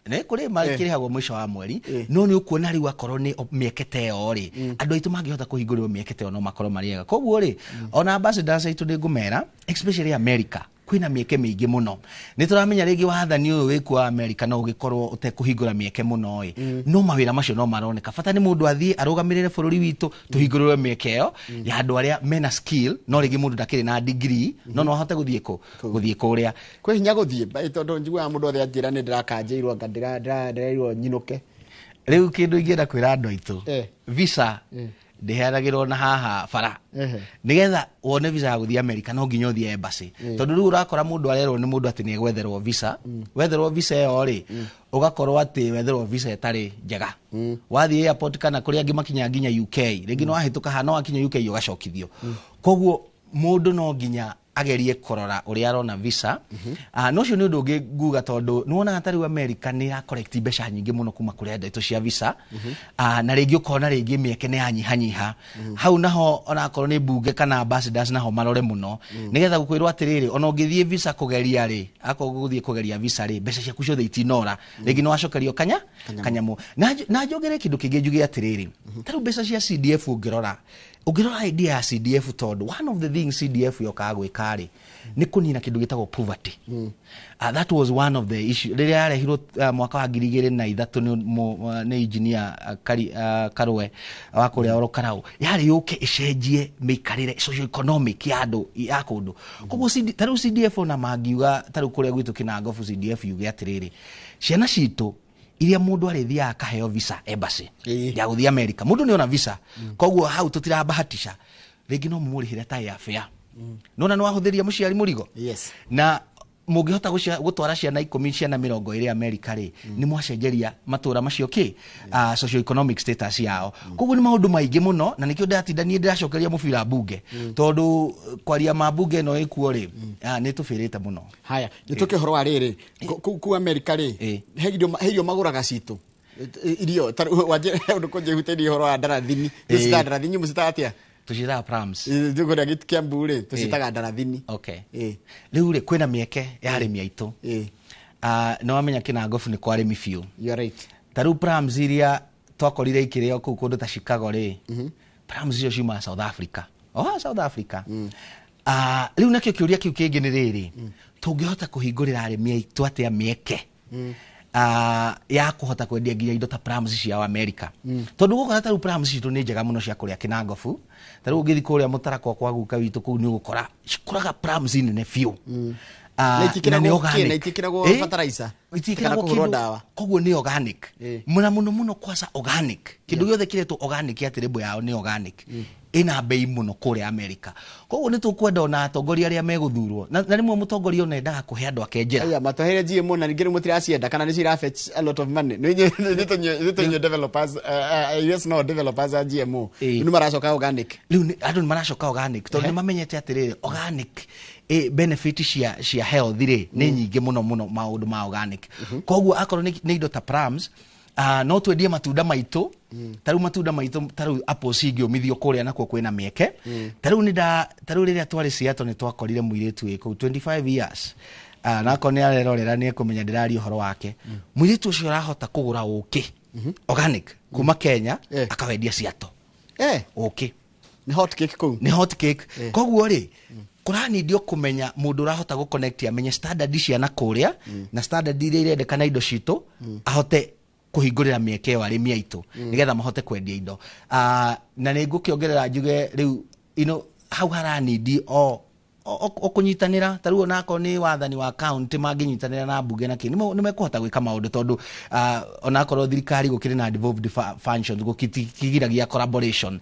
[SPEAKER 1] nä kå rä marä kä rä hagwo må ico wa mweri no nä å kuona rä u akorwo nä mä eke ta ä yo rä andå aitå mangä hota kå hingå rä mä eke ta ä yo no makorwo marä ega koguo rä ona ambassadors aitå nä ngå mera especially America kwina mieke mingi muno ni turamenya rigi wathani uyu wiku wa America no ugikorwo utekũhingũra mieke muno no mawira macio no maroneka bata ni mundu athie arugamirire bururi witu tuhingũrĩrwe mieke yo ya andu aria mena skill no rigi mundu ndakiri na degree no ahote guthie kuria
[SPEAKER 2] kwi hinya guthie tondu njiguaga mundu othe anjira ni ndirakanjĩirwo anga ndĩrairwo nyinuke
[SPEAKER 1] riu kindu ingienda kwira andu aitu visa ndiheanagirwo na haha bara nigetha wone visa ya guthie America no nginya uthie embassy tondu riu urakora mundu arerwo ni mundu ati ni gwetherwo visa wetherwo visa yo ri ugakorwo ati wetherwo visa etari njega wathie airport kana kuria angi makinya nginya UK ringi no ahituka hano akinya UK ugacokithio koguo mundu no nginya agerie korora uria arona visa no cio ni undu ungi nguga tondu nuona atari America ni ya collect mbeca nyingi muno kuma kuri andu aitu cia visa na ringi ukona ringi mieke ni yanyihanyiha hau naho ona korwo ni bunge kana ambassadors naho marore muno nigetha gukwirwo atiriri ona ungithie visa kugeria ri guthie kugeria visa ri mbeca ciaku ciothe itinora ringi no wacokerio kanyamu na njogere kindu kingi njuge atiriri taru mbeca cia CDF ungirora idea ya CDF tondu one of the things CDF yokaga gwikari ni kunina kindu gitagwo poverty that was one of the issue riria yarehirwo mwaka wa 2003 ni engineer Karwe wa kuria orokarau yari yuke icenjie mikarire socio economic ya andu ya kundu koguo taru CDF na magiuga taru kuria gwitu Kinangofu CDF yuge atiriri ciana citu iria mundu arithia akaheo visa embassy ya guthie America mundu ni ona visa koguo hau tutirabahatisha ringi no mumurihire ta ya fare nona no ahuthiria muciari murigo na mungihota gutwara ciana 10 ciana 20 America ri ni mwacenjeria matura macio socio economic status yao koguo ni maundu maingi muno na nikio ndatindanie ndiracokeria mubira bunge tondu kwaria mabunge no ikuo ri ni tufirite muno
[SPEAKER 2] haya nituke horo wa riri ku America ri heirio maguraga citu irio wanje undu kunje huteni horo wa ndarathini tusita ndarathini musitatia
[SPEAKER 1] tushira prams
[SPEAKER 2] ndugura gitu kia mbure tusitaga ndarathini
[SPEAKER 1] riu ri kwina mieke ya arimi aitu no amenya Kinangofu ni kwa arimi fiu
[SPEAKER 2] you are right
[SPEAKER 1] taru prams iria twakorire ikirio ku kundu ta Chicago ri prams icio ciuma South Africa South Africa riu nakio kiuria kiu kingi ni riri tungihota kuhingurira arimi aitu atia mieke ya kuhota kwendia nginya indo ta prams cia America tondu gukora taru prams citu ni njega muno cia kuria Kinangofu taru ngithi kuria mutarako kwa guka witu kuu ni gukora cikuraga prams nene fiu
[SPEAKER 2] na ni organic na itikiragwo fertilizer
[SPEAKER 1] itikiragwo kuhurwo dawa koguo ni organic muno kwasa organic kindu giothe kiretu organic atirebo yao ni organic ina bei muno kuria America koguo ni tukwenda ona atongoria aria meguthurwo na rimwe mutongoria ona endaga kuhe andu akenjera
[SPEAKER 2] aya matohere GMO na ngire mutiracienda kana ni cira fetch a lot of money ni tonyo developers yes no developers a GMO ni maracoka organic
[SPEAKER 1] riu andu ni maracoka organic tondu ni mamenyete atiriri organic benefit cia health ri ni nyingi muno maundu ma organic koguo akorwo ni indo ta prams no twendie matunda maitu taru matunda maitu taru apple cingio mithio kuria nako kwina mieke taru riria twari Seattle ni twakorire muiritu wiko 25 years nako ni arerorera ni kumenya ndirari uhoro wake muiritu ucio arahota kugura uki organic kuma Kenya akawendia Seattle uki
[SPEAKER 2] ni hot cake ku
[SPEAKER 1] ni hot cake koguo ri kurani ndio kumenya mundu urahota guconnect amenye standard cia na kuria na standard iria irendekana indo citu ahote kuhingurira mieke wa arimi aitu nigetha mahote kwendia indo na ningukiongerera njuge riu hau haranidi okunyitanira taruo nako ni wathani wa county manginyitanira na bunge na kini nimekuhota gwika maundu tondu onakorwo thirikari gukiri na devolved functions gukigiragia collaboration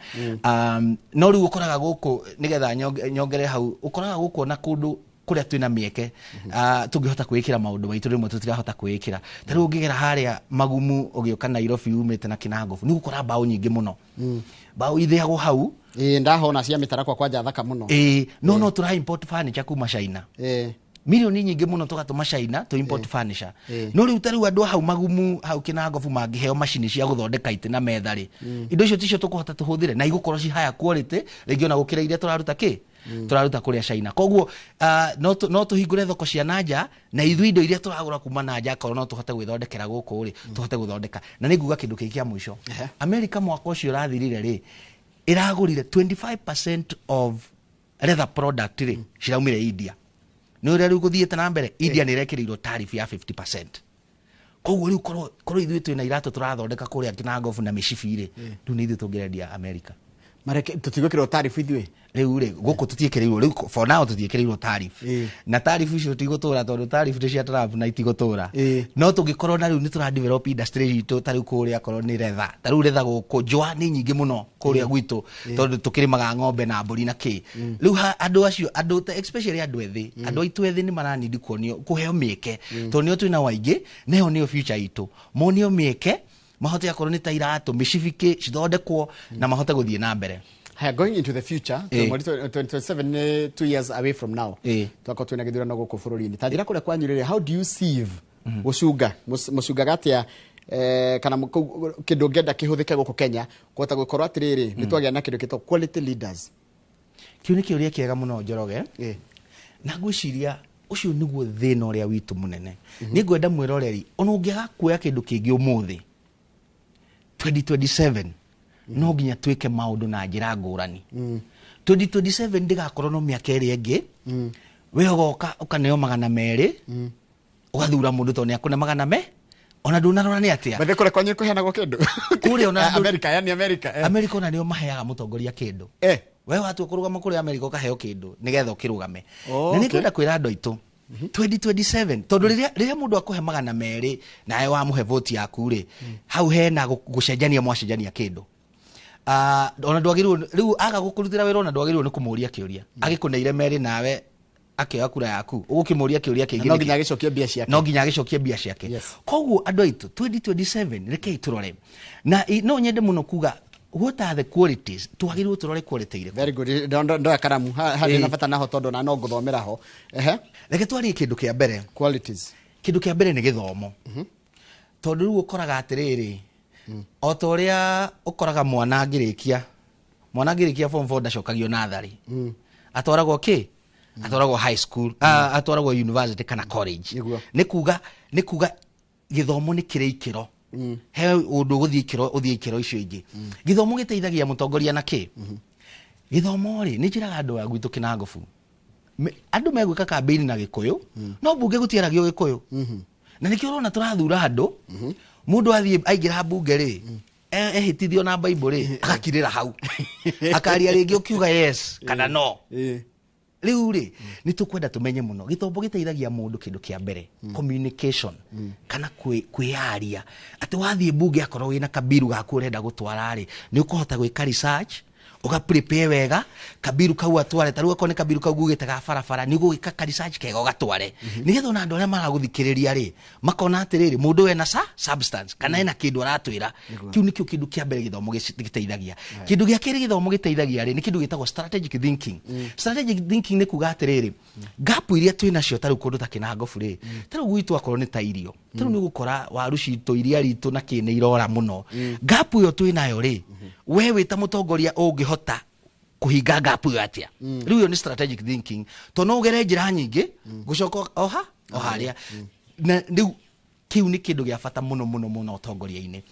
[SPEAKER 1] no riu ukoraga guku nigetha nyongere hau ukoraga guku na kundu kuria twina mieke tungihota kwikira maundu maitu rimwe tutirahota kwikira taru ungigera haria magumu ugioka Nairobi umete na Kinangofu ni gukora bao nyingi muno bao itheagwo hau
[SPEAKER 2] ndahona cia mitarakwa kwanja thaka muno
[SPEAKER 1] no tura import furniture kuma China milioni nyingi muno tugatuma China to import furniture no riu taru andu hau magumu hau Kinangofu mangiheo machine cia guthondeka ite na methari indo icio ticio tukuhota tuhuthire na igukorwo ci higher quality region gukira iria turaruta turaruta kuria China koguo no tuhingure thoko cia nanja na ithui indo iria turagura kuma nanja korwo no tuhote gwithondekera guku ri tuhote guthondeka na ninguga kindu kia mwisho America mwaka ucio rathirire ri iragurire 25% of leather product ri ciraumire India no uri riu guthiete na mbere India ni rekirirwo tariff ya 50%. Koguo riu korwo ithui twina iratu turathondeka kuria Kinangofu na micibi ri riu ni ithui tungirendia America
[SPEAKER 2] mareke tutigukirwo tariff ithui
[SPEAKER 1] riu ri guku tutiekereirwo riu for now tutiekereirwo tariff na tariff icio tigutura tondu tariff cia Trump na itigutura no tungikorwo na riu ni tura develop industry itu tariu kuria korwo ni retha tariu retha guku njwa ni nyingi muno kuria gwitu tondu tukirimaga ng'ombe na mburi na ki riu andu acio andu especially andu ethi andu aitu ethi ni maranidi kuonio kuheo mieke tondu nio twina waingi neho nio future itu monio mieke mahote akorwo ni tairatu micibiki cithondekwo na mahote guthie na mbere.
[SPEAKER 2] Going into the future 2027 2 years away from now twako twina githurano guku bururi-ini tanjira kuria kwanyurire how do you sieve gucunga mucunga gatia kana kindu ngenda kihuthike guku Kenya kuhota gukorwo atiriri ni twagia na kindu kitwa quality leaders
[SPEAKER 1] kiu ni kiuria kiega muno Njoroge na ngwiciria ucio niguo thina uria witu munene ni ngwenda mwiroreri ona ungiaga kuoya kindu kingi umuthi 2027 no ginya twike maundu na njira ngurani 2027 ndigakorwo no miaka iri ingi we ugoka ukaneo 200 ugathura mundu to ni akune 200 ona ndunarora ni atia
[SPEAKER 2] bathe kure kwanye kuheanagwo kindu
[SPEAKER 1] kure ona
[SPEAKER 2] America yani America
[SPEAKER 1] ona nio maheaga mutongoria kindu we watu kurugama kuri America ukaheo kindu nigetha ukirugame na nikwenda kwira andu aitu 2027 tondu riria mundu akuhe 200 nae wa muhe vote yaku ri hau hena gucenjania mwacenjania kindu ona ndwagirwo riu aga gukurutira wira ona ndwagirwo ni kumuria kiuria agikuneire meri nawe akioya kura yaku ugukimuria kiuria kingi
[SPEAKER 2] no ginya agicokia bia ciake
[SPEAKER 1] koguo andu aitu 2027 rekei turore na no nyende muno kuga what are the qualities twagirwo turore quality ire
[SPEAKER 2] very good ndo karamu hadi na bata naho tondu na no nguthomera ho
[SPEAKER 1] reke twari kindu kia mbere
[SPEAKER 2] qualities
[SPEAKER 1] kindu kia mbere ni githomo tondu riu ukoraga atiriri otoria ukoraga mwana ngirikia form 4 ndacokagio nathari atwaragwo atwaragwo high school atwaragwo university kana college ni kuga githomo ni kire ikiro he undu uthie ikiro icio ingi githomo giteithagia mutongoria na ki githomo ri ni njiraga andu agwitu Kinangofu andu megwika campaign na Gikuyu no bunge gutiaragio Gikuyu na nikio urona turathura andu mundu athie aingira bunge ri ehitithio na Bible ri agakirira hau akaria ringi ukiuga yes kana no riu ri ni tukwenda tumenye muno githomo giteithagia mundu kindu kia mbere communication kana kwiaria ati wathie bunge akorwo wina kabiru gaku urenda gutwara ri ni ukuhota gwika research uga prepare wega kabiru kau atware taruga kone kabiru kau gugitaga barabara ni gugika ka research kega ugatware nigetha ona andu aria maraguthikiriria ri makona atiriri mundu wena substance kana ena kindu aratwira kiu nikio kindu kia mbere githomo giteithagia kindu gia kiri githomo giteithagia ri ni kindu gitagwo strategic thinking strategic thinking ni kuga atiriri gap iria twina cio taru kundu ta Kinangofu ri taru gwitu akorwo ni ta irio taru ni gukora waru citu iria ritu na kine irora muno gap iyo twinayo ri we wita mutongoria ungihota kuhinga gap iyo atia riu yo ni strategic thinking to no ugere njira nyingi gucoka oharia na riu kiu ni kindu gia bata muno utongoria-ini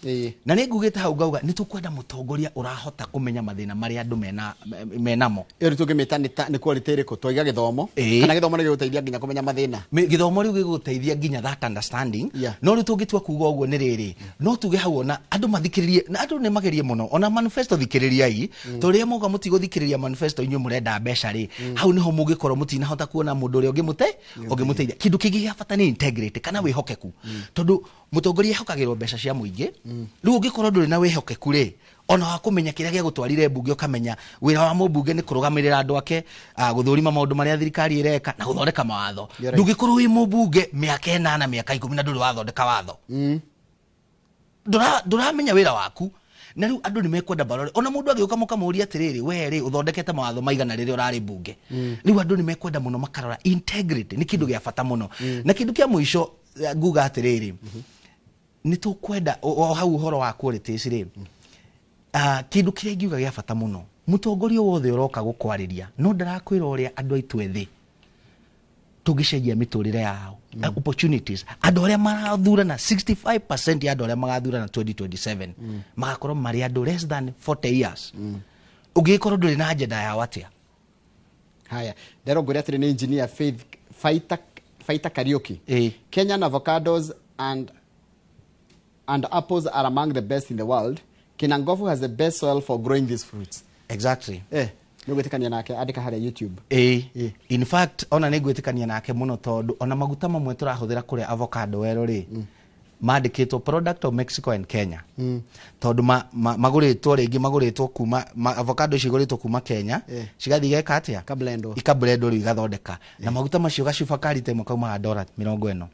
[SPEAKER 1] na ni ngugite hau ngauga ni tukwenda mutongoria urahota kumenya mathina mari andu menamo
[SPEAKER 2] iri tungimita ni quality iriko twiga githomo kana githomo ni giguteithia nginya kumenya mathina
[SPEAKER 1] githomo riu giguteithia nginya that understanding no riu tungitua kuga uguo ni riri no tuge hau ona andu mathikiririe na andu ni magerie muno ona manifesto thikiririai to ria moga mutigothikiriria manifesto inyu murenda mbeca ri hau niho mugikorwo mutina hota kuona mundu uri ungimuteithia kindu kingi gia bata ni integrity kana wihokeku tondu mutongoria hokagirwo mbeca cia muingi riu ungikorwo nduri na wihokeku ri ona wa kumenya kiria gia gutwarire mbunge ukamenya wira wa mbunge ni kurugamirira andu ake guthurima maundu maria thirikari ireka na guthondeka mawatho ndugikorwo wi mbunge miaka 8 na miaka 10 na nduri wathondeka watho nduramenya wira waku na riu andu ni mekwenda barore ona mundu agiuka mukamuria atiriri we ri uthondekete mawatho maigana riri urari mbunge riu andu ni mekwenda muno makarora integrity ni kindu gia bata muno na kindu kia muisho nguga atiriri ni tukwenda hau uhoro wa quality ri kindu kiria ngiuga gia bata muno mutongoria wothe uroka gukwariria no ndarakwira uria andu aitu ethi tugicenjia miturire yao opportunities andu aria marathurana 65% ya andu aria magathurana 2027 magakorwo mari andu less than 40 years ugikorwo nduri na agenda ya watia
[SPEAKER 2] haya ndero nguria atiri ni engineer Faith Fighter Karaoke Kenyan avocados and apples are among the best in the world. Kinangofu has the best soil for growing these fruits.
[SPEAKER 1] Exactly.
[SPEAKER 2] Nigwetikania nake andika haria YouTube.
[SPEAKER 1] In fact ona nigwetikania nake muno tondu ona maguta mamwe turahuthira kuria avocado wero ri mandikitwo product of Mexico and Kenya tondu maguritwo ringi maguritwo kuma avocado ciguritwo kuma Kenya cigathi geka atia ikablendo ri igathondeka na maguta macio gacuba karite mo kauma $40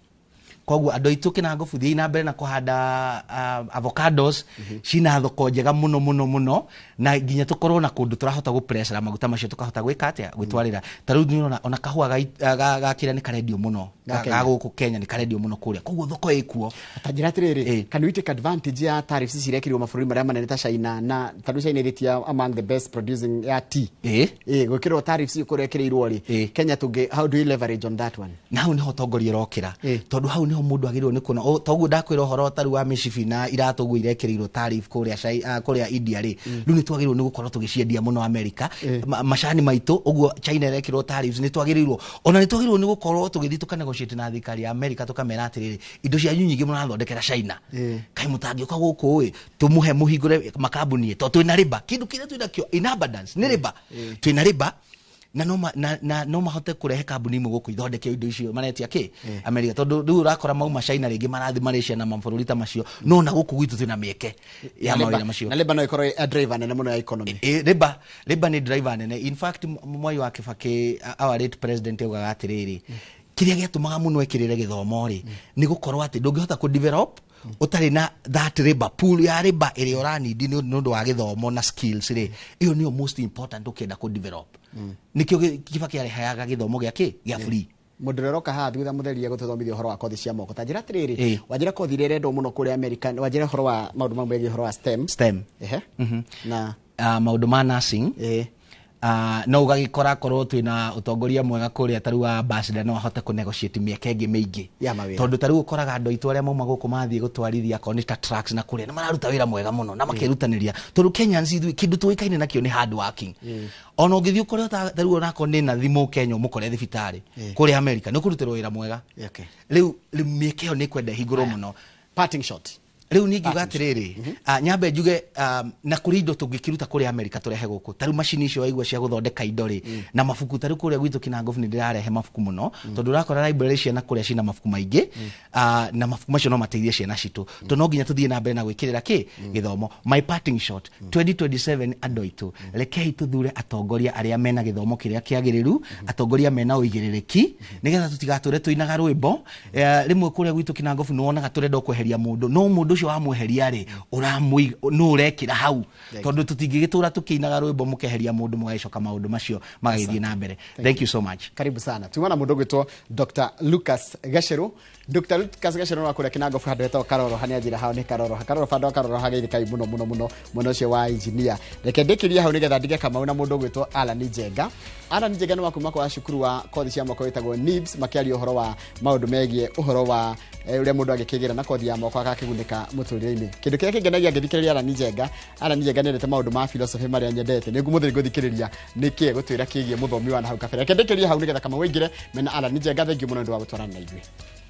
[SPEAKER 1] koguo andu aitu Kinangofu thii na mbere na kuhanda avocados cina thoko njega muno na nginya tukorwo na kundu turahota gupressure maguta macio tukahota gwika atia gwitwarira taru ni ona kahua gakira ni karedio muno gaguku Kenya ni karedio muno kuria koguo thoko ikuo
[SPEAKER 2] atajira atiriri can we take advantage ya tariffs cirekirwo mabũrũri maria manene ta China na taru China iritia among the best producing ya tea gwikirwo tariffs kurekirirwo ri Kenya tunge how do you leverage on that one
[SPEAKER 1] now ni hotongoria rokira tondu hau niho mundu agirwo ni kuna toguo ndakwira horo taru wa mishifi na iratugu irekirirwo tariff kuria India ri riu ni twagirwo ni gukorwo tugiciendia muno America macani maitu uguo China irekirwo tariffs ni twagirirwo ona ni twagirwo ni gukorwo tugithi tukanegotiate na thirikari ya America tukamera atiriri indo cia nyingi muno nathondekera China kai mutangi uka guku tumuhe muhingure makambuni to twina riba kindu kire twina kio in abundance ni riba twina riba na no mahote kurehe kambuni imwe guku ithondeke indo icio maretia America tondu riu urakora mauma China ringi marathi Malaysia na mabũrũri ta macio no na guku gwitu twina mieke ya mawira macio
[SPEAKER 2] na riba no ikorwo a driver nene muno ya economy
[SPEAKER 1] riba ni driver nene in fact Mwai wa Kibaki our late president ugaga atiriri kiria giatumaga muno ekirire githomo ri ni gukorwo ati ndungihota ku develop utari na that labor pool ya labor iri uranidi ni ndu wa githomo na skills ri iyo niyo most important ukenda ku develop nikio Kibaki arehaga githomo gia free
[SPEAKER 2] mundu roka ha thutha mutheria gututhomithia horo wa kothi cia moko ta njira atiriri wajira kothi rere ndo muno kuri America wajira horo wa maundu mamwe horo wa STEM
[SPEAKER 1] na maundu ma nursing no ugagikora korwo twina utongoria mwega kuria taru wa ambassador no ahote ku negotiate mieke ingi mingi tondu taru ukoraga andu itu aria mauma guku mathie gutwarithia konita trucks na kuria na mararuta wira mwega muno na makirutaniria tondu Kenyans ithu kindu tuikaine nakio ni hard working ona ungithii ukoria taru onako ni na thimu Kenya mukore thibitari kuria America ni kurutirwo wira mwega riu mieke yo ni kwenda higuro muno
[SPEAKER 2] parting shot
[SPEAKER 1] riu ni ngiuga atiriri nyambe njuge na kuri indo tungikiruta kuri America turehe guku taru machine icio waigua cia guthondeka indo ri na mabuku taru kuria gwitu Kinangofu ni ndirarehe mabuku muno tondu urakora library cia na kuria cina mabuku maingi na mabuku macio no mateithie ciana citu to no nginya tuthie na mbere na gwikirira githomo my parting shot 2027 andu itu rekei tuthure atongoria aria mena githomo kiria kiagiriru atongoria mena uigiririki nigetha tutigature tuinaga rwimbo rimwe kuria gwitu Kinangofu no wonaga turenda kweheria mundu no mundu ucio wa mweheria ri uramui no urekira hau tondu tutingigitura tukiinaga rwimbo mukeheria mundu mugacoka maundu macio magithie na mbere. Thank you so much.
[SPEAKER 2] Karibu sana. Tumana mundu gwitwo Dr. Lucas Gacheru. Dr. Lucas Gacheru wa kuria Kinango handu hetwo Karoro hania njira hao ni Karoro fando Karoro hageire kai muno ucio wa engineer. Reke ndikiria hau nigetha ndige Kamau na mundu gwitwo Alan Njenga. Alan Njenga ni wakuma kwa cukuru wa kothi cia moko witagwo NIBS makiaria uhoro wa maundu megie uhoro wa uria mundu agikigira na kothi ya moko akakiguneka muturire-ini. Kindu kiria kingenagia ngithikiriria Alan Njenga nendete maundu ma philosophy maria nyendete ni ngumuthiri guthikiriria niki gutwira kigie muthomi wa na hau kabere. Reke ndikiria hau nigetha Kamau ingire mena Alan Njenga. Thank you muno ndu wa gutwarana na ithuĩ.